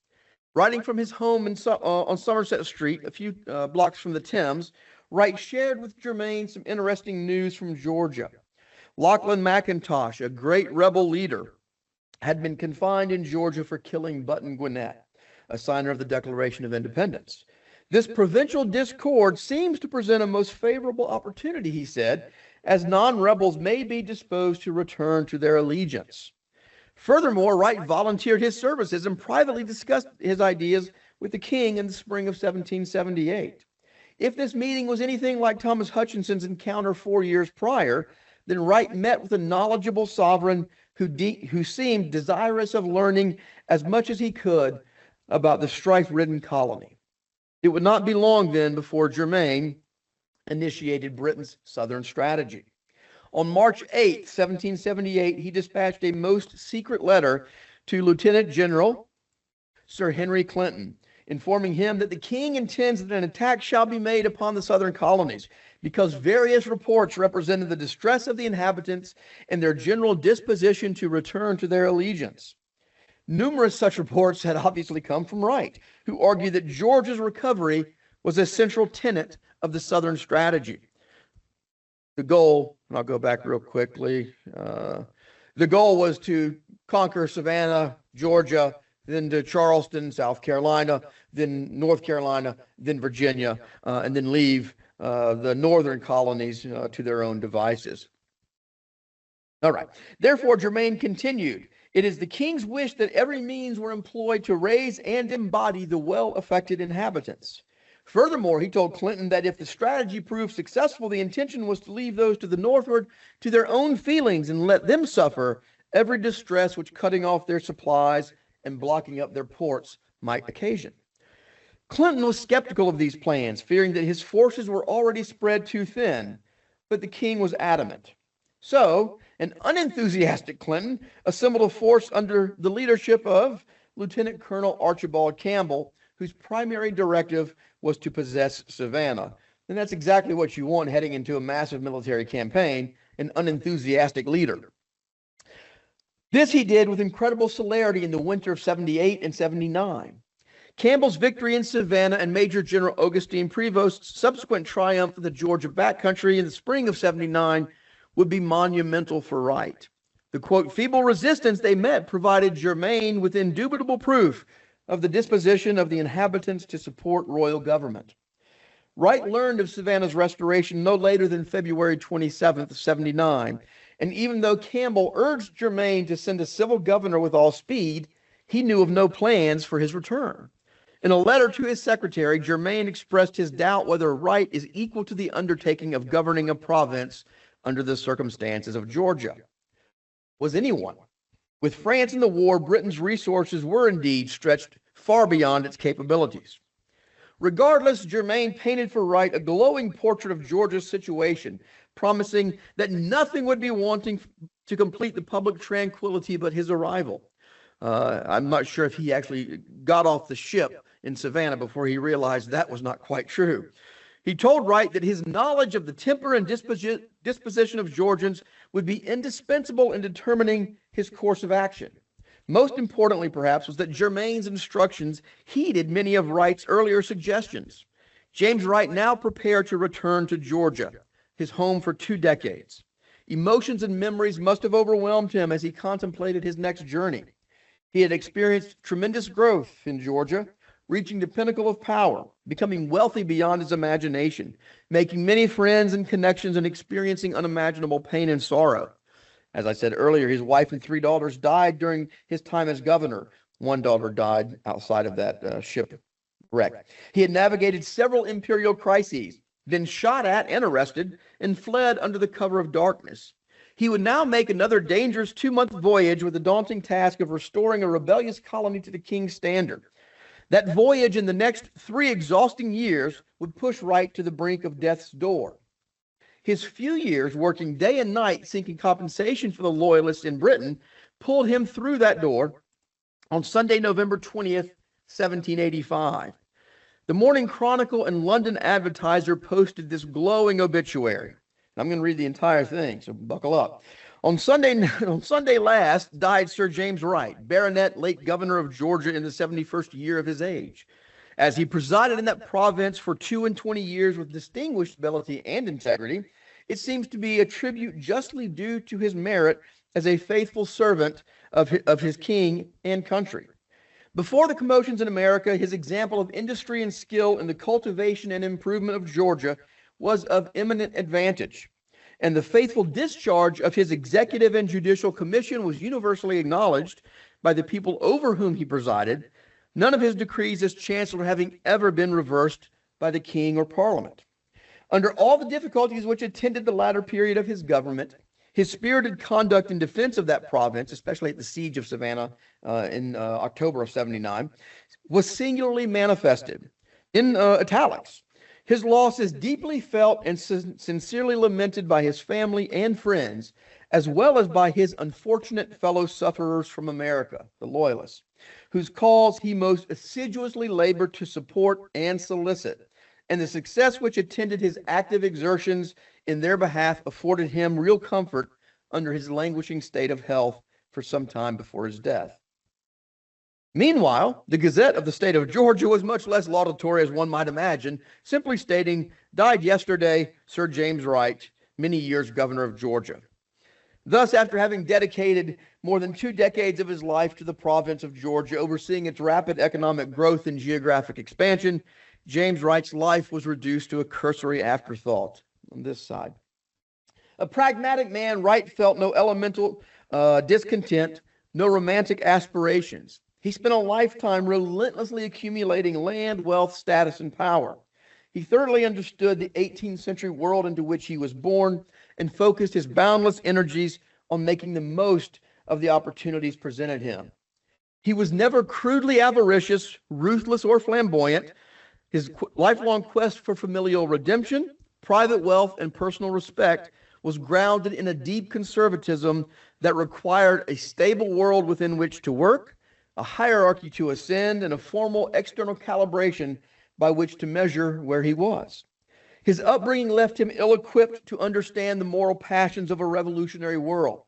Writing from his home on Somerset Street, a few blocks from the Thames, Wright shared with Germain some interesting news from Georgia. Lachlan McIntosh, a great rebel leader, had been confined in Georgia for killing Button Gwinnett, a signer of the Declaration of Independence. This provincial discord seems to present a most favorable opportunity, he said, as non-rebels may be disposed to return to their allegiance. Furthermore, Wright volunteered his services and privately discussed his ideas with the king in the spring of 1778. If this meeting was anything like Thomas Hutchinson's encounter 4 years prior, then Wright met with a knowledgeable sovereign who seemed desirous of learning as much as he could about the strife-ridden colony. It would not be long then before Germain initiated Britain's southern strategy. On March 8, 1778, he dispatched a most secret letter to Lieutenant General Sir Henry Clinton, informing him that the king intends that an attack shall be made upon the southern colonies, because various reports represented the distress of the inhabitants and their general disposition to return to their allegiance. Numerous such reports had obviously come from Wright, who argued that Georgia's recovery was a central tenet of the southern strategy. The goal, and I'll go back real quickly, the goal was to conquer Savannah, Georgia, then to Charleston, South Carolina, then North Carolina, then Virginia, and then leave the northern colonies to their own devices. All right. Therefore, Germain continued, "It is the king's wish that every means were employed to raise and embody the well-affected inhabitants." Furthermore, he told Clinton that if the strategy proved successful, the intention was to leave those to the northward to their own feelings and let them suffer every distress which cutting off their supplies and blocking up their ports might occasion. Clinton was skeptical of these plans, fearing that his forces were already spread too thin, but the king was adamant. So, an unenthusiastic Clinton assembled a force under the leadership of Lieutenant Colonel Archibald Campbell, whose primary directive was to possess Savannah. And that's exactly what you want heading into a massive military campaign, an unenthusiastic leader. This he did with incredible celerity in the winter of 78 and 79. Campbell's victory in Savannah and Major General Augustine Prevost's subsequent triumph in the Georgia backcountry in the spring of 79 would be monumental for Wright. The, quote, feeble resistance they met provided Germain with indubitable proof of the disposition of the inhabitants to support royal government. Wright learned of Savannah's restoration no later than February 27th, 79, and even though Campbell urged Germain to send a civil governor with all speed, he knew of no plans for his return. In a letter to his secretary, Germain expressed his doubt whether Wright is equal to the undertaking of governing a province under the circumstances of Georgia. Was anyone? With France in the war, Britain's resources were indeed stretched far beyond its capabilities. Regardless, Germain painted for Wright a glowing portrait of Georgia's situation, promising that nothing would be wanting to complete the public tranquility but his arrival. I'm not sure if he actually got off the ship in Savannah before he realized that was not quite true. He told Wright that his knowledge of the temper and disposition of Georgians would be indispensable in determining his course of action. Most importantly, perhaps, was that Germain's instructions heeded many of Wright's earlier suggestions. James Wright now prepared to return to Georgia, his home for 2 decades. Emotions and memories must have overwhelmed him as he contemplated his next journey. He had experienced tremendous growth in Georgia, reaching the pinnacle of power, becoming wealthy beyond his imagination, making many friends and connections, and experiencing unimaginable pain and sorrow. As I said earlier, his wife and 3 daughters died during his time as governor. 1 daughter died outside of that shipwreck. He had navigated several imperial crises, been shot at and arrested, and fled under the cover of darkness. He would now make another dangerous 2-month voyage with the daunting task of restoring a rebellious colony to the king's standard. That voyage and the next 3 exhausting years would push Wright to the brink of death's door. His few years working day and night seeking compensation for the loyalists in Britain pulled him through that door on Sunday, November 20th, 1785. The Morning Chronicle and London Advertiser posted this glowing obituary. I'm going to read the entire thing, so buckle up. On Sunday last died Sir James Wright, baronet, late governor of Georgia in the 71st year of his age. As he presided in that province for 22 years with distinguished ability and integrity, it seems to be a tribute justly due to his merit as a faithful servant of his king and country. Before the commotions in America, his example of industry and skill in the cultivation and improvement of Georgia was of eminent advantage. and the faithful discharge of his executive and judicial commission was universally acknowledged by the people over whom he presided, none of his decrees as chancellor having ever been reversed by the king or parliament. Under all the difficulties which attended the latter period of his government, his spirited conduct in defense of that province, especially at the siege of Savannah in October of 79, was singularly manifested. In italics, his loss is deeply felt and sincerely lamented by his family and friends, as well as by his unfortunate fellow sufferers from America, the Loyalists, whose cause he most assiduously labored to support and solicit, and the success which attended his active exertions in their behalf afforded him real comfort under his languishing state of health for some time before his death. Meanwhile, the Gazette of the state of Georgia was much less laudatory as one might imagine, simply stating, "Died yesterday, Sir James Wright, many years governor of Georgia." Thus, after having dedicated more than 2 decades of his life to the province of Georgia, overseeing its rapid economic growth and geographic expansion, James Wright's life was reduced to a cursory afterthought on this side. A pragmatic man, Wright felt no elemental discontent, no romantic aspirations. He spent a lifetime relentlessly accumulating land, wealth, status, and power. He thoroughly understood the 18th century world into which he was born and focused his boundless energies on making the most of the opportunities presented him. He was never crudely avaricious, ruthless, or flamboyant. His lifelong quest for familial redemption, private wealth, and personal respect was grounded in a deep conservatism that required a stable world within which to work, a hierarchy to ascend, and a formal external calibration by which to measure where he was. His upbringing left him ill-equipped to understand the moral passions of a revolutionary world.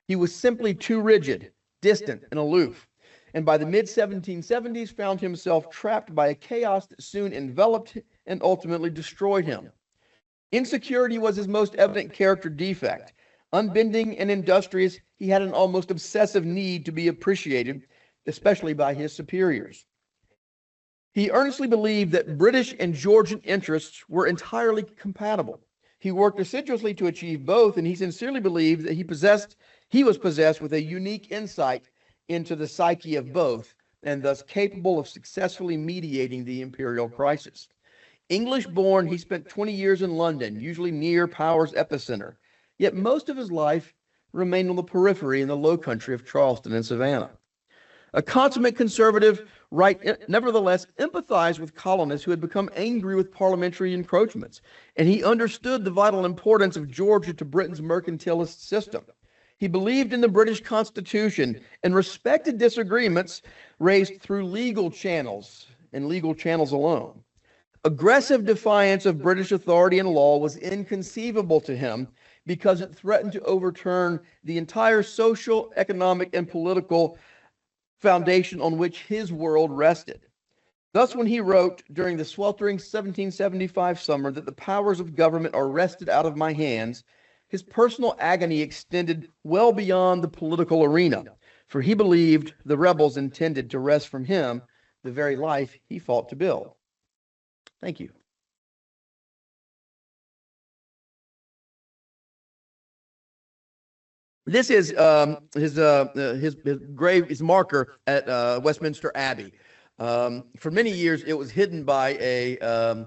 He was simply too rigid, distant, and aloof, and by the mid-1770s found himself trapped by a chaos that soon enveloped and ultimately destroyed him. Insecurity was his most evident character defect. Unbending and industrious, he had an almost obsessive need to be appreciated, especially by his superiors. He earnestly believed that British and Georgian interests were entirely compatible. He worked assiduously to achieve both, and he sincerely believed that he was possessed with a unique insight into the psyche of both, and thus capable of successfully mediating the imperial crisis. English-born, he spent 20 years in London, usually near power's epicenter, yet most of his life remained on the periphery in the low country of Charleston and Savannah. A consummate conservative, Wright nevertheless empathized with colonists who had become angry with parliamentary encroachments, and he understood the vital importance of Georgia to Britain's mercantilist system. He believed in the British Constitution and respected disagreements raised through legal channels and legal channels alone. Aggressive defiance of British authority and law was inconceivable to him because it threatened to overturn the entire social, economic, and political foundation on which his world rested. Thus, when he wrote during the sweltering 1775 summer that the powers of government are wrested out of my hands, his personal agony extended well beyond the political arena, for he believed the rebels intended to wrest from him the very life he fought to build. Thank you. This is his grave, his marker at Westminster Abbey. For many years, it was hidden by a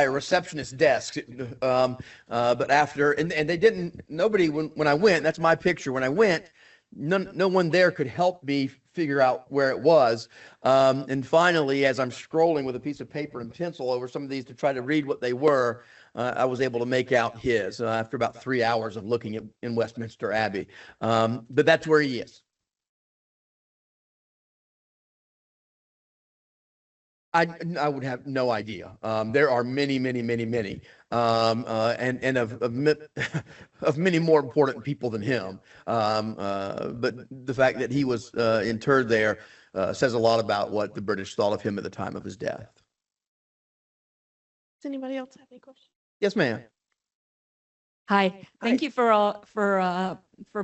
receptionist's desk. But after, and they didn't, nobody, when I went, that's my picture. When I went, no one there could help me figure out where it was. And finally, as I'm scrolling with a piece of paper and pencil over some of these to try to read what they were, I was able to make out his after about 3 hours of looking in Westminster Abbey. But that's where he is. I would have no idea. There are many, and of many more important people than him. But the fact that he was interred there says a lot about what the British thought of him at the time of his death. Does anybody else have any questions? Yes, ma'am. Hi, thank Hi. you for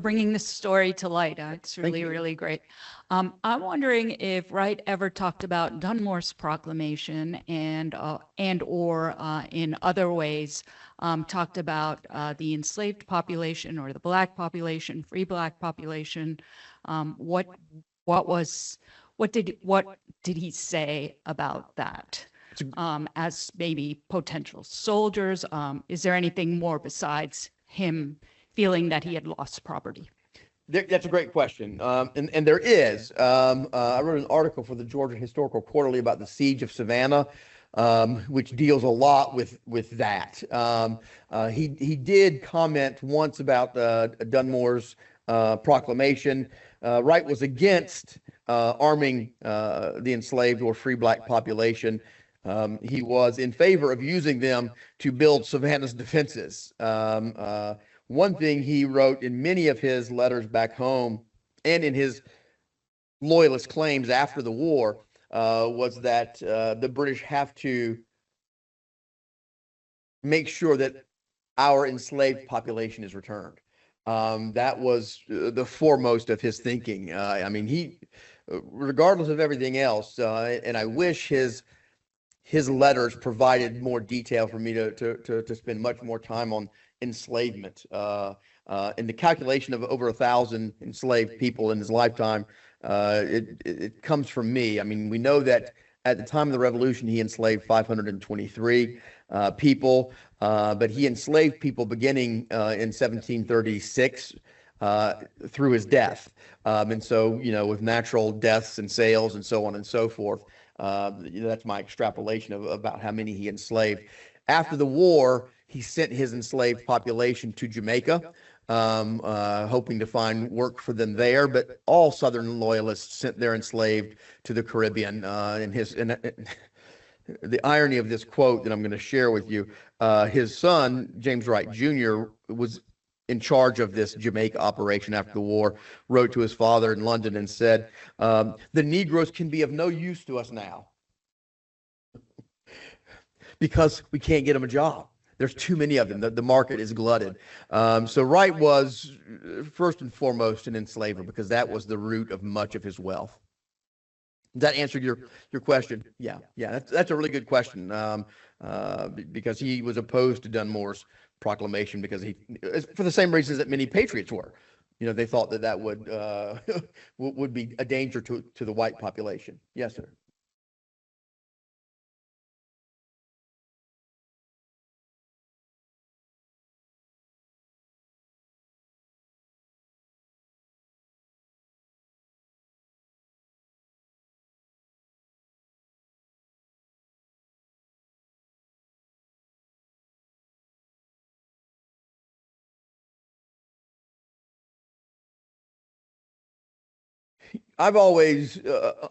bringing this story to light. It's really, really great. I'm wondering if Wright ever talked about Dunmore's proclamation and or in other ways talked about the enslaved population or the Black population, free Black population. What did he say about that? As maybe potential soldiers? Is there anything more besides him feeling that he had lost property? That's a great question. And there is. I wrote an article for the Georgian Historical Quarterly about the Siege of Savannah, which deals a lot with that. He did comment once about Dunmore's proclamation. Wright was against arming the enslaved or free Black population. He was in favor of using them to build Savannah's defenses. One thing he wrote in many of his letters back home and in his loyalist claims after the war was that the British have to make sure that our enslaved population is returned. That was the foremost of his thinking. I mean, he, regardless of everything else, and I wish his letters provided more detail for me to spend much more time on enslavement. And the calculation of over 1,000 enslaved people in his lifetime, it comes from me. I mean, we know that at the time of the Revolution, he enslaved 523 people, but he enslaved people beginning in 1736 through his death. And so, you know, with natural deaths and sales and so on and so forth, that's my extrapolation of about how many he enslaved. After the war, he sent his enslaved population to Jamaica, hoping to find work for them there. But all Southern loyalists sent their enslaved to the Caribbean. The irony of this quote that I'm going to share with you, his son, James Wright Jr., was in charge of this Jamaica operation after the war, wrote to his father in London and said, the Negroes can be of no use to us now because we can't get them a job. There's too many of them. The market is glutted. So Wright was first and foremost an enslaver because that was the root of much of his wealth. Does that answer your question? Yeah. That's a really good question because he was opposed to Dunmore's proclamation because for the same reasons that many patriots were. You know, they thought that would be a danger to the white population. Yes, sir. I've always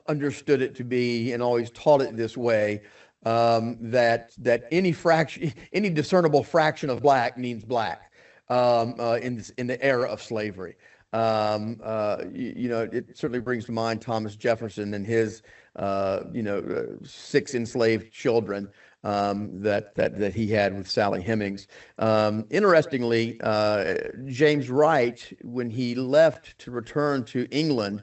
understood it to be, and always taught it this way, that any discernible fraction of Black means Black in the era of slavery. It certainly brings to mind Thomas Jefferson and his 6 enslaved children that he had with Sally Hemings. Interestingly, James Wright, when he left to return to England,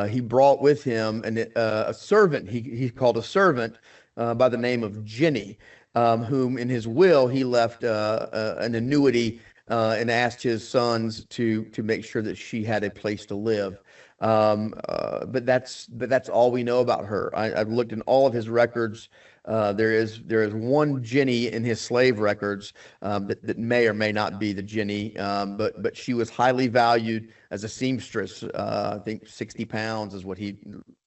he brought with him a servant, he called a servant by the name of Jenny, whom in his will he left an annuity and asked his sons to make sure that she had a place to live. But that's all we know about her. I've looked in all of his records. There is one Jenny in his slave records that may or may not be the Jenny, but she was highly valued as a seamstress. I think 60 pounds is what he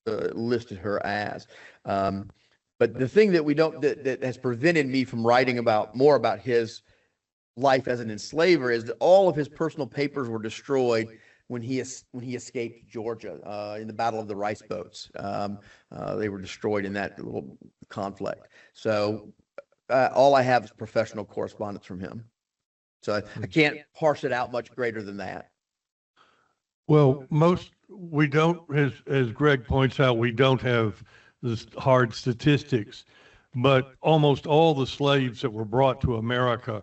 listed her as. But the thing that has prevented me from writing more about his life as an enslaver is that all of his personal papers were destroyed when he escaped Georgia in the Battle of the Rice Boats. They were destroyed in that little conflict. So all I have is professional correspondence from him. So I can't parse it out much greater than that. Well, we don't, as Greg points out, we don't have the hard statistics, but almost all the slaves that were brought to America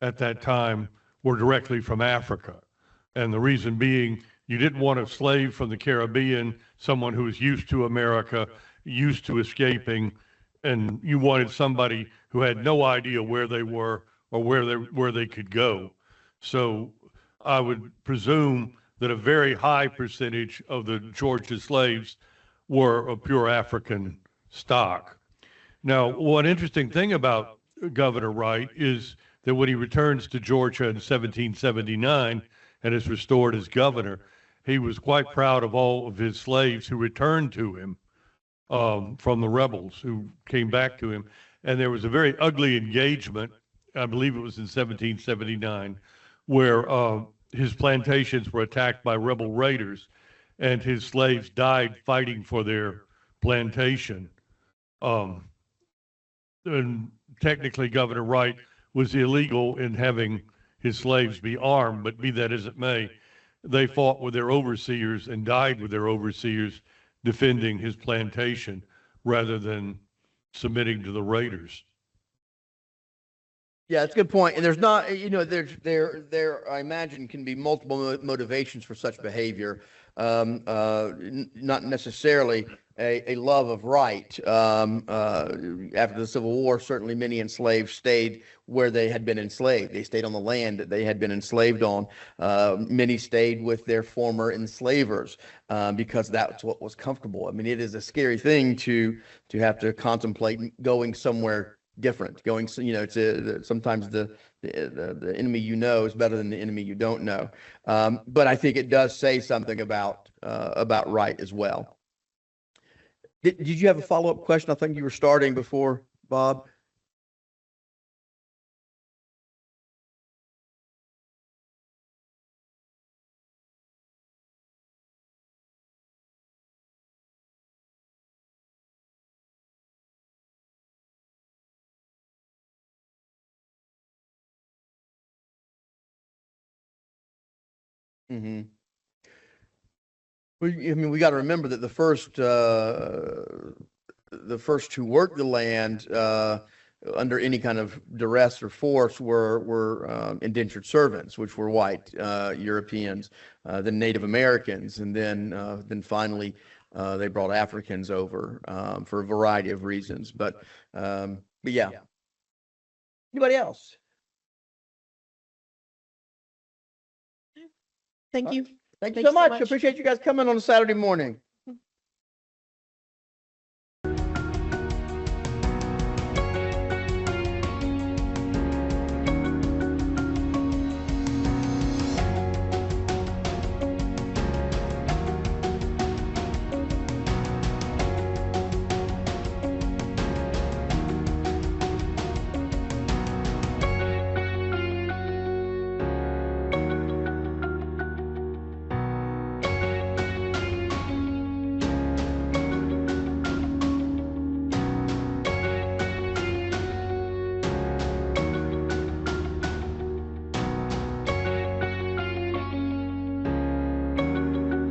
at that time were directly from Africa. And the reason being, you didn't want a slave from the Caribbean, someone who was used to America, used to escaping, and you wanted somebody who had no idea where they were or where they could go. So I would presume that a very high percentage of the Georgia slaves were of pure African stock. Now, one interesting thing about Governor Wright is that when he returns to Georgia in 1779 and is restored as governor, he was quite proud of all of his slaves who returned to him from the rebels who came back to him. And there was a very ugly engagement, I believe it was in 1779, where his plantations were attacked by rebel raiders and his slaves died fighting for their plantation. And technically, Governor Wright was illegal in having his slaves be armed, but be that as it may, they fought with their overseers and died with their overseers defending his plantation rather than submitting to the raiders. Yeah, that's a good point. And there's not, you know, there, I imagine, can be multiple motivations for such behavior. Not necessarily a love of right. After the Civil War, certainly many enslaved stayed where they had been enslaved. They stayed on the land that they had been enslaved on. Many stayed with their former enslavers because that's what was comfortable. I mean, it is a scary thing to have to contemplate going somewhere different, going, you know, to sometimes the enemy you know is better than the enemy you don't know. But I think it does say something about Wright as well. Did you have a follow-up question? I think you were starting before, Bob. Mm-hmm. Well, I mean, we got to remember that the first who worked the land under any kind of duress or force were indentured servants, which were white Europeans, then Native Americans, and then finally they brought Africans over for a variety of reasons. But yeah. Anybody else? Thank you. Thank you Thanks so so much. much. Appreciate you guys coming on a Saturday morning.